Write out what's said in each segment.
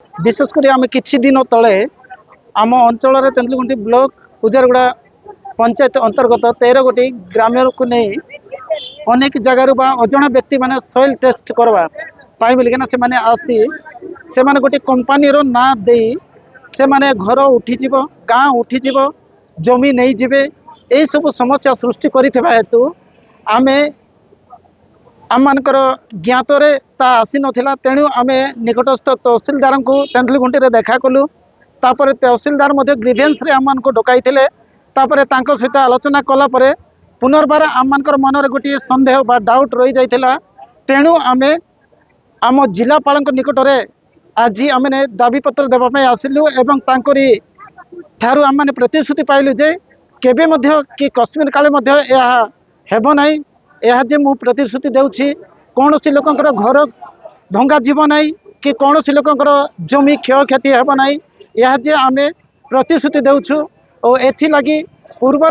विशेषकर आम कि दिन तले आम अंचल तेंतुलखुंटी ब्लॉक उजारगुड़ा पंचायत अंतर्गत 13 गोटी ग्राम को नहीं अनेक जगार अजणा व्यक्ति माने सॉइल टेस्ट करवा बोलिकिना से माने आसी से माने गोटे कंपानी रो ना दे से माने घर उठीज गाँ उठीज जमी नहीं जिबे यही सब समस्या सृष्टि करिथिबा हेतु आमे आम मानकर ज्ञात आसी नाला तेणु आम निकटस्थ तहसिलदार को तेंतुलखुंटी रे देखा कलु तापर तहसिलदार ग्रीवेन्स रे आम मान को डकाई सहित आलोचना कलापर पुनर्बार आम मान मन में गोटे सन्देह बा डाउट रही जाइथिला तेणु आम आम जिलापाल निकट में आज आम दाबीपत्र देवाई आसिलु एवं तांकरी ठारू आम मैंने प्रतिश्रुति पाइलु जे केबे मध्य कि कश्मीर काले मध्य हेब नहीं यह जे मु प्रतिश्रुति देउछि कौन सी लोकंकर घर भंगा जीव नहीं कि कौन सी लोकंकर जमी क्षय क्षति हेब नहीं यह जे आमे प्रतिश्रुति देउछु और एथि लगी पूर्व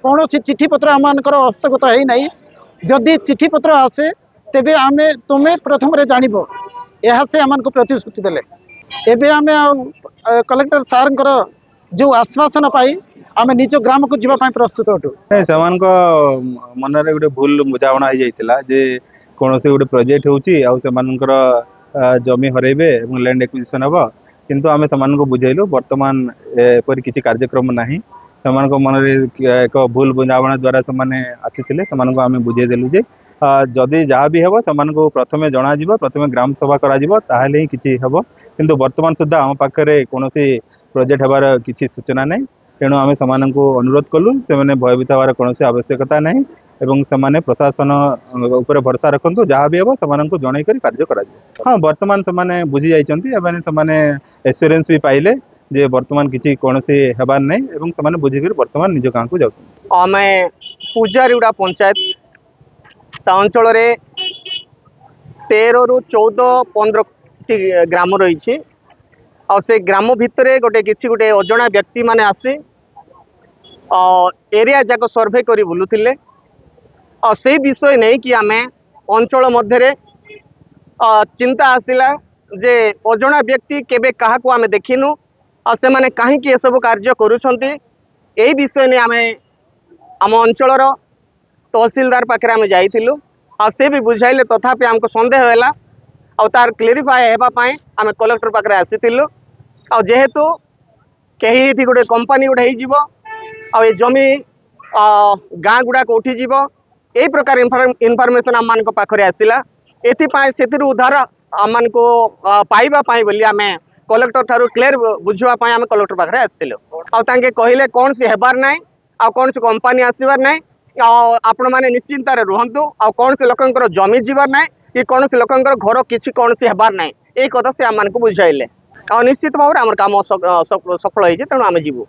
कौन सी चिठी पत्र आम हस्तगत है नहीं जदि चिठी पत्र आसे तेबे आमे तुम्हें प्रथम रे जानिबो यह से आम प्रतिश्रुति देले एबे आमे कलेक्टर सार जो आश्वासन पाई आम निज ग्राम को जीवाई प्रस्तुत अटू मन में गोटे भूल बुझाणा हो जाता जे कौन से गोटे प्रोजेक्ट होकर जमी हरइबे लैंड एक्विजिशन हम किंतु आम से बुझेलु बर्तमान एपरी किसी कार्यक्रम ना मन एक भूल बुझाणा द्वारा से आसी आम बुझेदेलु जे जदि जहाँ भी हम से प्रथम जन प्रथम ग्राम सभा कर किसी हम किंतु वर्तमान सुधा आम पाखे कौन प्रोजेक्ट हबार किसी सूचना नहीं तेणु आम से अनुरोध कलु से भयभीत हबार कौन आवश्यकता ना एवं से प्रशासन उपर भरोसा रखु जहाँ भी हम से जनई कर कार्य कर हाँ बर्तमान से बुझी जाने एश्योरेंस भी पाइले जे वर्तमान किसी कौन हेबार नहीं एवं से बुझिक वर्तमान निज गाँव को जाऊँ आम पूजारीगुड़ा पंचायत अंचल 13 रु 14-15 ग्राम रही आ से ग्राम भितर गोटे किसी गोटे अजणा व्यक्ति माने आसी एरिया जाक सर्वे करी बुलुथिले आ से विषय नहीं कि आमे अंचल मध्य चिंता आसिला जे अजणा व्यक्ति केबे काहा को आमे देखिनु आ से माने काहे कि ए सब कार्य करूछंती एही विषय ने आमे आम अंचलर तहसीलदार पाखे आमे जाइथिलु आ से भी बुझाइले तथापि हमको संदेह हैला आ तार क्लेरिफाई हेबा पाए आमे कलेक्टर पाखे आसीथिलु आ जेहेतु कहीं ये गोटे कंपनी गोटे हो आ जमी गाँ गुड़ाक उठीज यही प्रकार इनफॉरमेशन आम मान पाखे आसला एपाई से उद्धार आम को पाइबा बोली आम कलेक्टर ठारू क्लियर बुझापी आम कलेक्टर पाखे आसलु आगे कहले कौन सी हेबार ना आ कौन सी कंपनी आसबार ना आपण मैंने निश्चिंत रुहतु आ कौन से लोकंर जमी जीवार ना कि कौन से लोकंर घर किसी कौन सी हेबार ना यही कथा से आम मान को बुझाइले निश्चित भाव में आम कम सफल हो तेणु आम जीवु।